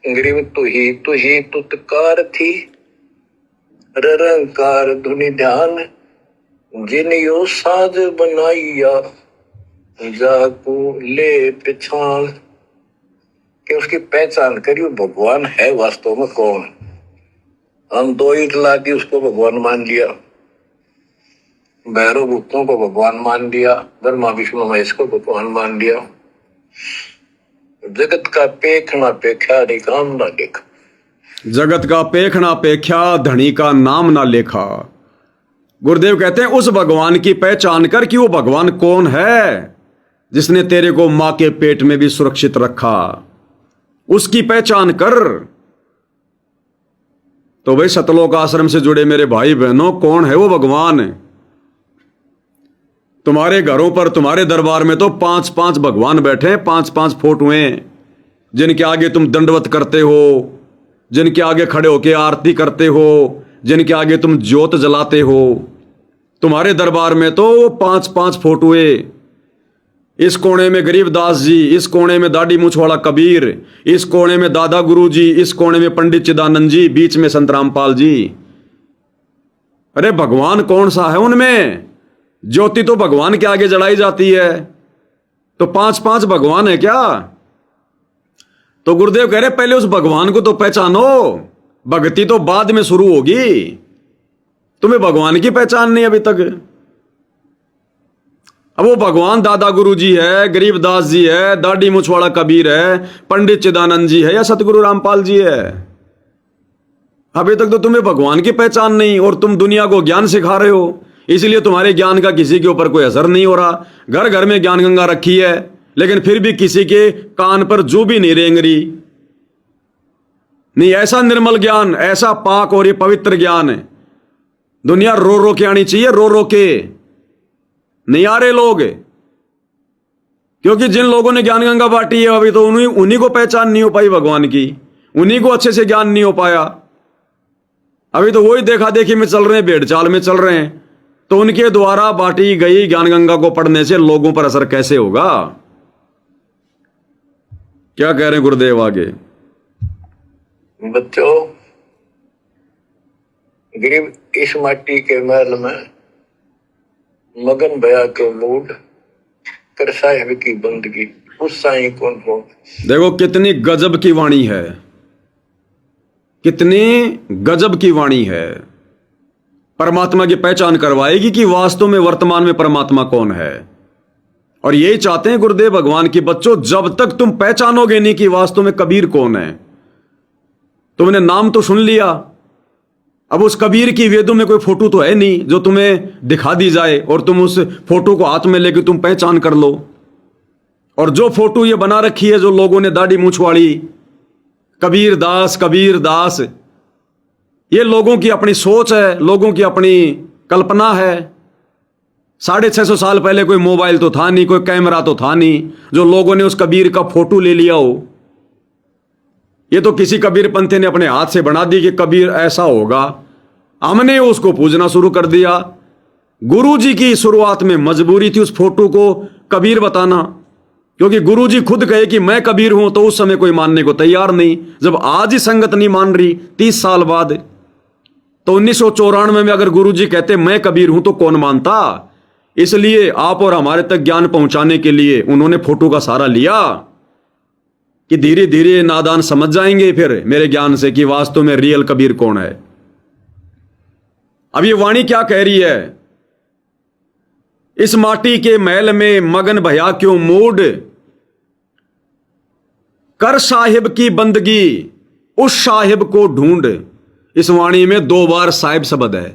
गरीब तू ही तुतकार थी, रंकार धुनि ध्यान, जिन यो साज बनाइया, जाकू ले पहचान। कि उसकी पहचान करियो भगवान है वास्तव में कौन। हम दो ईट लाके उसको भगवान मान लिया, भैरव भूतों को भगवान मान लिया, ब्रह्मा विष्णु महेश को भगवान मान लिया। जगत का पेखना पेख्या काम ना लेखा, जगत का पेखना पेख्या धनी का नाम ना लेखा। गुरुदेव कहते हैं उस भगवान की पहचान कर कि वो भगवान कौन है जिसने तेरे को मां के पेट में भी सुरक्षित रखा, उसकी पहचान कर। तो भाई सतलोक आश्रम से जुड़े मेरे भाई बहनों, कौन है वो भगवान? तुम्हारे घरों पर, तुम्हारे दरबार में तो 5-5 भगवान बैठे हैं, 5-5 फोटोएं, जिनके आगे तुम दंडवत करते हो, जिनके आगे खड़े होके आरती करते हो, जिनके आगे तुम ज्योत जलाते हो। तुम्हारे दरबार में तो 5-5 फोटोएं। इस कोने में गरीबदास जी, इस कोने में दाढ़ी मूछ वाला कबीर, इस कोने में दादा गुरु जी, इस कोने में पंडित चिदानंद जी, बीच में संत रामपाल जी। अरे भगवान कौन सा है उनमें? ज्योति तो भगवान के आगे जलाई जाती है, तो 5-5 भगवान है क्या? तो गुरुदेव कह रहे पहले उस भगवान को तो पहचानो, भक्ति तो बाद में शुरू होगी। तुम्हें भगवान की पहचान नहीं अभी तक। अब वो भगवान दादा गुरु जी है, गरीबदास जी है, दाढ़ी मूछ वाला कबीर है, पंडित चिदानंद जी है, या सतगुरु रामपाल जी है। अभी तक तो तुम्हें भगवान की पहचान नहीं, और तुम दुनिया को ज्ञान सिखा रहे हो, इसलिए तुम्हारे ज्ञान का किसी के ऊपर कोई असर नहीं हो रहा। घर घर में ज्ञान गंगा रखी है, लेकिन फिर भी किसी के कान पर जू भी नहीं रेंग रही। नहीं, ऐसा निर्मल ज्ञान, ऐसा पाक और ये पवित्र ज्ञान है, दुनिया रो रो के आनी चाहिए, रो रो के। नहीं आ रहे लोग, क्योंकि जिन लोगों ने ज्ञान गंगा बांटी है अभी तो उन्हीं को पहचान नहीं हो पाई भगवान की, उन्हीं को अच्छे से ज्ञान नहीं हो पाया। अभी तो वही देखा देखी में चल रहे हैं, भेड़ चाल में चल रहे हैं। तो उनके द्वारा बांटी गई ज्ञान गंगा को पढ़ने से लोगों पर असर कैसे होगा? क्या कह रहे हैं गुरुदेव आगे? बच्चों, गरीब इस माटी के महल में मगन भया के मूड, कर साहिब की बंदगी, उस साईं कौन हो। देखो कितनी गजब की वाणी है, कितनी गजब की वाणी है। परमात्मा की पहचान करवाएगी कि वास्तव में वर्तमान में परमात्मा कौन है। और यही चाहते हैं गुरुदेव भगवान की बच्चों, जब तक तुम पहचानोगे नहीं कि वास्तव में कबीर कौन है। तुमने नाम तो सुन लिया, अब उस कबीर की वेदों में कोई फोटो तो है नहीं जो तुम्हें दिखा दी जाए और तुम उस फोटो को हाथ में लेके तुम पहचान कर लो। और जो फोटो ये बना रखी है जो लोगों ने दाढ़ी मूछ वाली, कबीर दास कबीर दास, ये लोगों की अपनी सोच है, लोगों की अपनी कल्पना है। 650 साल पहले कोई मोबाइल तो था नहीं, कोई कैमरा तो था नहीं जो लोगों ने उस कबीर का फोटो ले लिया हो। ये तो किसी कबीर पंथी ने अपने हाथ से बना दी कि कबीर ऐसा होगा, हमने उसको पूजना शुरू कर दिया। गुरुजी की शुरुआत में मजबूरी थी उस फोटो को कबीर बताना, क्योंकि गुरुजी खुद कहे कि मैं कबीर हूं, तो उस समय कोई मानने को तैयार नहीं। जब आज ही संगत नहीं मान रही 30 साल बाद, तो 1994 में अगर गुरुजी कहते मैं कबीर हूं तो कौन मानता। इसलिए आप और हमारे तक ज्ञान पहुंचाने के लिए उन्होंने फोटो का सहारा लिया कि धीरे धीरे नादान समझ जाएंगे फिर मेरे ज्ञान से कि वास्तव में रियल कबीर कौन है। अब ये वाणी क्या कह रही है? इस माटी के महल में मगन भया क्यों मूड, कर साहिब की बंदगी उस साहिब को ढूंढ। इस वाणी में 2 बार साहिब शब्द है।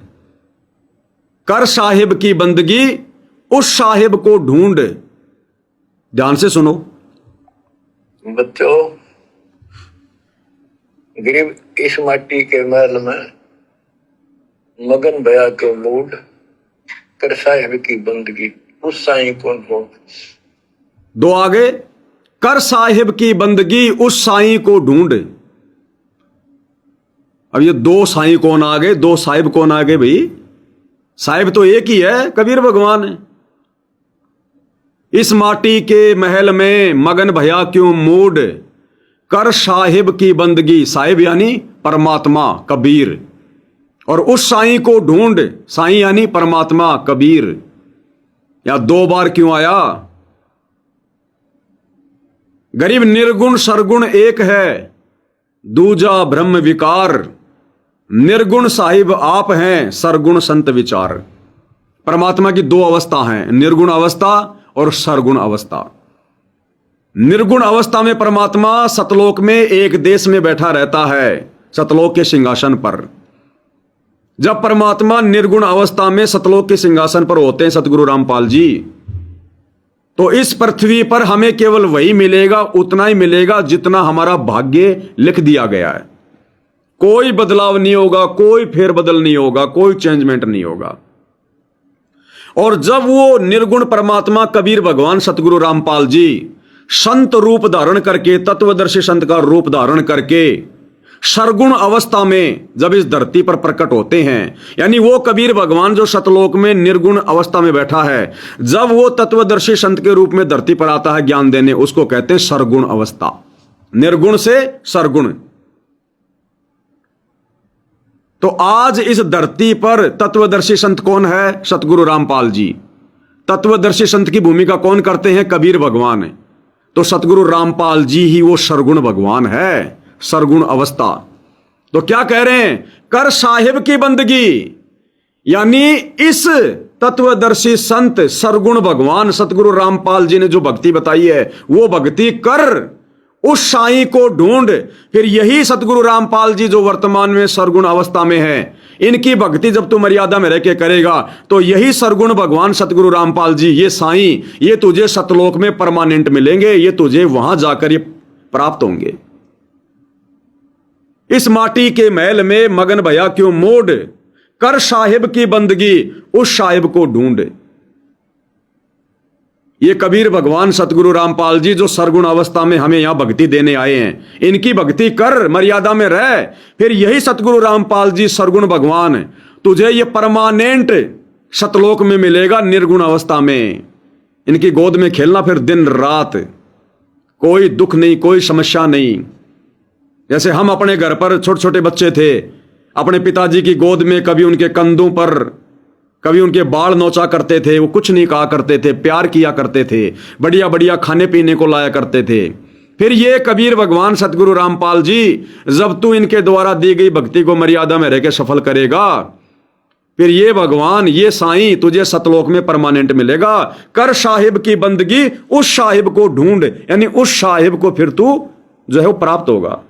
कर साहिब की बंदगी उस साहिब को ढूंढ। ध्यान से सुनो बच्चों, गरीब इस माटी के महल में मगन भया के मूड, कर साहिब की बंदगी उस साईं कौन हो। 2 आगे, कर साहिब की बंदगी उस साईं को ढूंढ। अब ये 2 साईं कौन आ गए, 2 साहिब कौन आ गए भाई? साहिब तो एक ही है, कबीर भगवान है। इस माटी के महल में मगन भया क्यों मूड, कर साहिब की बंदगी, साहिब यानी परमात्मा कबीर, और उस साईं को ढूंढ, साईं यानी परमात्मा कबीर। या दो बार क्यों आया? गरीब, निर्गुण सरगुण एक है, दूजा ब्रह्म विकार। निर्गुण साहिब आप हैं, सरगुण संत विचार। परमात्मा की दो अवस्था हैं, निर्गुण अवस्था और सरगुण अवस्था। निर्गुण अवस्था में परमात्मा सतलोक में एक देश में बैठा रहता है, सतलोक के सिंहासन पर। जब परमात्मा निर्गुण अवस्था में सतलोक के सिंहासन पर होते हैं सतगुरु रामपाल जी, तो इस पृथ्वी पर हमें केवल वही मिलेगा, उतना ही मिलेगा जितना हमारा भाग्य लिख दिया गया है। कोई बदलाव नहीं होगा, कोई फेरबदल नहीं होगा, कोई चेंजमेंट नहीं होगा। और जब वो निर्गुण परमात्मा कबीर भगवान सतगुरु रामपाल जी संत रूप धारण करके, तत्वदर्शी संत का रूप धारण करके सरगुण अवस्था में जब इस धरती पर प्रकट होते हैं, यानी वो कबीर भगवान जो सतलोक में निर्गुण अवस्था में बैठा है, जब वो तत्वदर्शी संत के रूप में धरती पर आता है ज्ञान देने, उसको कहते हैं सरगुण अवस्था। निर्गुण से सरगुण। तो आज इस धरती पर तत्वदर्शी संत कौन है? सतगुरु रामपाल जी। तत्वदर्शी संत की भूमिका कौन करते हैं? कबीर भगवान। तो सतगुरु रामपाल जी ही वो सरगुण भगवान है, सरगुण अवस्था। तो क्या कह रहे हैं? कर साहिब की बंदगी, यानी इस तत्वदर्शी संत सरगुण भगवान सतगुरु रामपाल जी ने जो भक्ति बताई है, वो भक्ति कर, उस साईं को ढूंढ। फिर यही सतगुरु रामपाल जी जो वर्तमान में सरगुण अवस्था में है, इनकी भक्ति जब तू मर्यादा में रह के करेगा, तो यही सरगुण भगवान सतगुरु रामपाल जी, ये साईं, ये तुझे सतलोक में परमानेंट मिलेंगे, ये तुझे वहां जाकर ये प्राप्त होंगे। इस माटी के महल में मगन भया क्यों मोड़, कर साहिब की बंदगी, उस साहिब को ढूंढ। ये कबीर भगवान सतगुरु रामपाल जी जो सरगुण अवस्था में हमें यहां भक्ति देने आए हैं, इनकी भक्ति कर, मर्यादा में रह। फिर यही सतगुरु रामपाल जी सरगुण भगवान तुझे ये परमानेंट सतलोक में मिलेगा, निर्गुण अवस्था में। इनकी गोद में खेलना फिर दिन रात, कोई दुख नहीं, कोई समस्या नहीं। जैसे हम अपने घर पर छोटे छोटे बच्चे थे, अपने पिताजी की गोद में कभी उनके कंधों पर, कभी उनके बाल नोचा करते थे, वो कुछ नहीं कहा करते थे, प्यार किया करते थे, बढ़िया बढ़िया खाने पीने को लाया करते थे। फिर ये कबीर भगवान सतगुरु रामपाल जी जब तू इनके द्वारा दी गई भक्ति को मर्यादा में रहकर सफल करेगा, फिर ये भगवान, ये साईं तुझे सतलोक में परमानेंट मिलेगा। कर साहिब की बंदगी, उस साहिब को ढूंढ, यानी उस साहिब को फिर तू जो है वो प्राप्त होगा।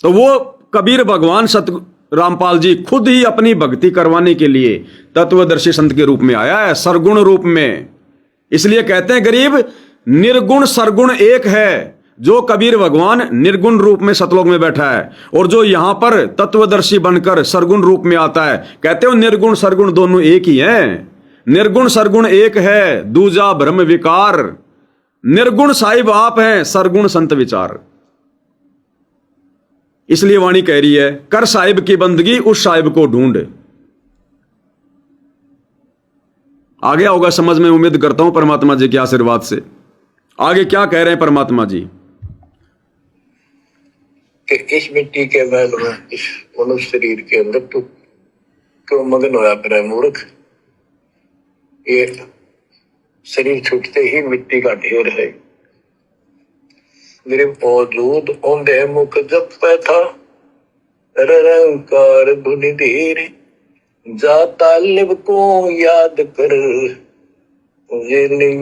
तो वो कबीर भगवान सत रामपाल जी खुद ही अपनी भक्ति करवाने के लिए तत्वदर्शी संत के रूप में आया है, सरगुण रूप में। इसलिए कहते हैं गरीब, निर्गुण सरगुण एक है। जो कबीर भगवान निर्गुण रूप में सतलोक में बैठा है, और जो यहां पर तत्वदर्शी बनकर सरगुण रूप में आता है, कहते हो निर्गुण सरगुण दोनों एक ही हैं। निर्गुण सरगुण एक है, दूजा ब्रह्म विकार। निर्गुण साहिब आप हैं, सरगुण संत विचार। इसलिए वाणी कह रही है, कर साहिब की बंदगी, उस साहिब को ढूंढ। आ गया होगा समझ में, उम्मीद करता हूं परमात्मा जी के आशीर्वाद से। आगे क्या कह रहे हैं परमात्मा जी? कि इस मिट्टी के महल में, इस मनुष्य शरीर के अंदर तू क्यों मगन होया फिर मूर्ख? ये शरीर छूटते ही मिट्टी का ढेर है। मेरे मौजूद औंधे मुख जप पे था, रंकार धुनि धीर, जा तालिब को याद कर, मुझे नहीं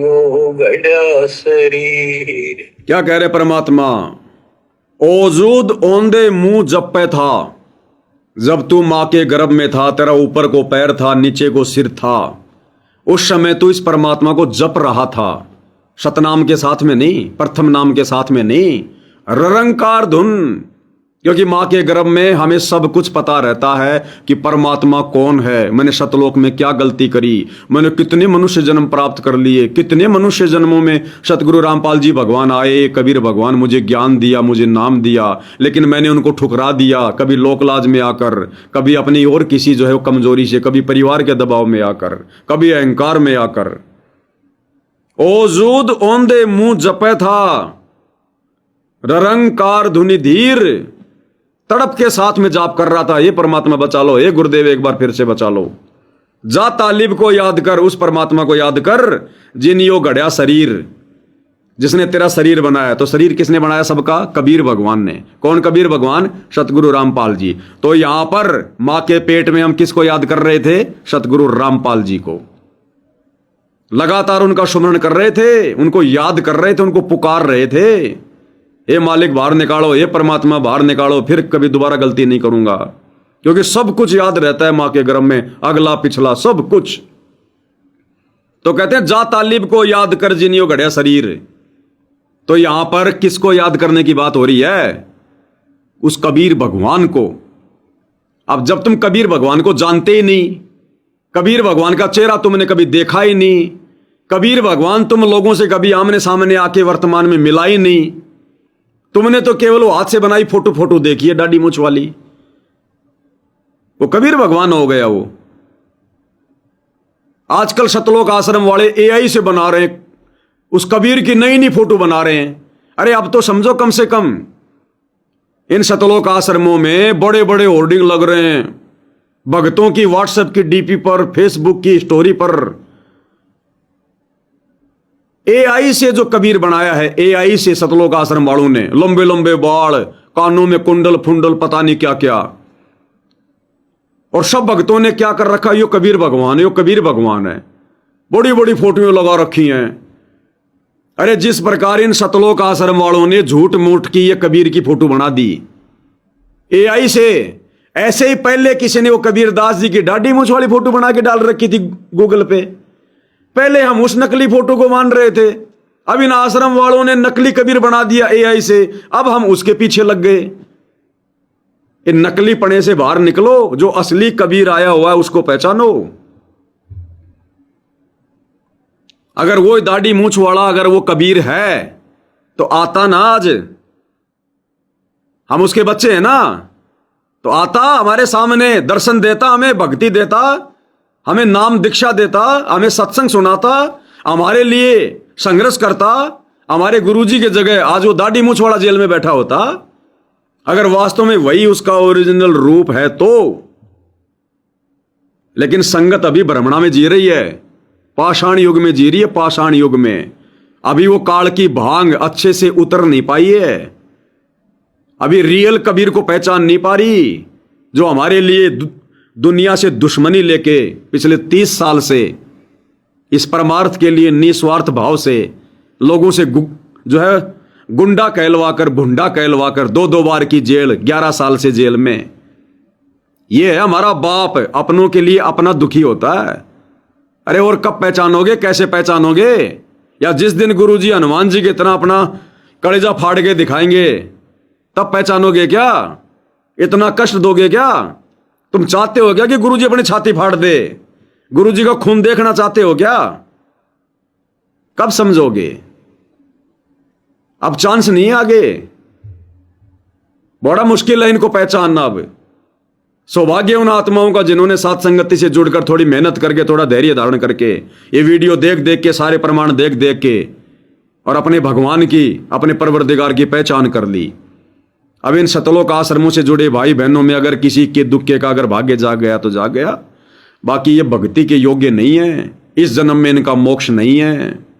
गड़ा शरीर। क्या कह रहे परमात्मा? औजूद औंधे मुंह जप पे था, जब तू मां के गर्भ में था, तेरा ऊपर को पैर था, नीचे को सिर था, उस समय तू इस परमात्मा को जप रहा था। सतनाम के साथ में नहीं, प्रथम नाम के साथ में नहीं, ररंकार धुन। क्योंकि मां के गर्भ में हमें सब कुछ पता रहता है कि परमात्मा कौन है, मैंने सतलोक में क्या गलती करी, मैंने कितने मनुष्य जन्म प्राप्त कर लिए, कितने मनुष्य जन्मों में सतगुरु रामपाल जी भगवान आए, कबीर भगवान मुझे ज्ञान दिया, मुझे नाम दिया, लेकिन मैंने उनको ठुकरा दिया, कभी लोकलाज में आकर, कभी अपनी और किसी जो है कमजोरी से, कभी परिवार के दबाव में आकर, कभी अहंकार में आकर। औजूद औंधे मुंह जपे था, ररंकार धुनि धीर तड़प के साथ में जाप कर रहा था, ये परमात्मा बचा लो, ये गुरुदेव एक बार फिर से बचा लो। जा तालिब को याद कर, उस परमात्मा को याद कर जिनियो गढ़या शरीर, जिसने तेरा शरीर बनाया। तो शरीर किसने बनाया सबका? कबीर भगवान ने। कौन कबीर भगवान? सतगुरु रामपाल जी। तो यहां पर मां के पेट में हम किसको याद कर रहे थे? सतगुरु रामपाल जी को। लगातार उनका सुमरण कर रहे थे, उनको याद कर रहे थे, उनको पुकार रहे थे, हे मालिक बाहर निकालो, हे परमात्मा बाहर निकालो, फिर कभी दोबारा गलती नहीं करूंगा। क्योंकि सब कुछ याद रहता है मां के गर्भ में, अगला पिछला सब कुछ। तो कहते हैं जा तालिब को याद कर जिनियो गढ़या शरीर। तो यहां पर किसको याद करने की बात हो रही है? उस कबीर भगवान को। अब जब तुम कबीर भगवान को जानते ही नहीं, कबीर भगवान का चेहरा तुमने कभी देखा ही नहीं, कबीर भगवान तुम लोगों से कभी आमने सामने आके वर्तमान में मिला ही नहीं, तुमने तो केवल वो हाथ से बनाई फोटो देखी है दाढ़ी मूछ वाली, वो कबीर भगवान हो गया वो। आजकल सतलोक आश्रम वाले एआई से बना रहे हैं, उस कबीर की नई नई फोटो बना रहे हैं। अरे अब तो समझो, कम से कम इन सतलोक आश्रमों में बड़े बड़े होर्डिंग लग रहे हैं, भक्तों की व्हाट्सएप की डीपी पर, फेसबुक की स्टोरी पर एआई से जो कबीर बनाया है, एआई से सतलोक आश्रम वालों ने, लंबे लंबे बाल, कानों में कुंडल फुंडल, पता नहीं क्या क्या, और सब भक्तों ने क्या कर रखा? यो कबीर भगवान है, यो कबीर भगवान है, बड़ी बड़ी फोटोएं लगा रखी हैं। अरे जिस प्रकार इन सतलोक आश्रम वालों ने झूठ मूठ की ये कबीर की फोटो बना दी एआई से, ऐसे ही पहले किसी ने वो कबीर दास जी की दाढ़ी मूछ वाली फोटो बना के डाल रखी थी गूगल पे। पहले हम उस नकली फोटो को मान रहे थे, अब इन आश्रम वालों ने नकली कबीर बना दिया एआई से, अब हम उसके पीछे लग गए। इन नकली पने से बाहर निकलो, जो असली कबीर आया हुआ है उसको पहचानो। अगर वो दाढ़ी मूछ वाला अगर वो कबीर है तो आता ना, आज हम उसके बच्चे हैं ना, तो आता हमारे सामने, दर्शन देता, हमें भक्ति देता, हमें नाम दीक्षा देता, हमें सत्संग सुनाता, हमारे लिए संघर्ष करता, हमारे गुरुजी की जगह आज वो दाढ़ी मूछ वाला जेल में बैठा होता। अगर वास्तव में वही उसका ओरिजिनल रूप है तो। लेकिन संगत अभी भ्रमणा में जी रही है, पाषाण युग में जी रही है, पाषाण युग में। अभी वो काल की भांग अच्छे से उतर नहीं पाई है, अभी रियल कबीर को पहचान नहीं पा रही, जो हमारे लिए दुनिया से दुश्मनी लेके पिछले 30 साल से इस परमार्थ के लिए निस्वार्थ भाव से लोगों से जो है गुंडा कहलवाकर, भुंडा कहलवाकर 2-2 बार की जेल, 11 साल से जेल में। यह है हमारा बाप, अपनों के लिए अपना दुखी होता है। अरे और कब पहचानोगे, कैसे पहचानोगे? या जिस दिन गुरुजी हनुमान जी की तरह अपना कलेजा फाड़ के दिखाएंगे तब पहचानोगे क्या? इतना कष्ट दोगे क्या? तुम चाहते हो क्या कि गुरुजी अपनी छाती फाड़ दे? गुरुजी का खून देखना चाहते हो क्या? कब समझोगे? अब चांस नहीं है आगे, बड़ा मुश्किल है इनको पहचानना। अब सौभाग्य उन आत्माओं का जिन्होंने साथ संगति से जुड़कर थोड़ी मेहनत करके, थोड़ा धैर्य धारण करके, ये वीडियो देख देख के, सारे प्रमाण देख देख के, और अपने भगवान की, अपने परवरदिगार की पहचान कर ली। अब इन सतलोक आश्रमों से जुड़े भाई बहनों में अगर किसी के दुख का अगर भाग्य जाग गया तो जाग गया, बाकी ये भक्ति के योग्य नहीं है, इस जन्म में इनका मोक्ष नहीं है।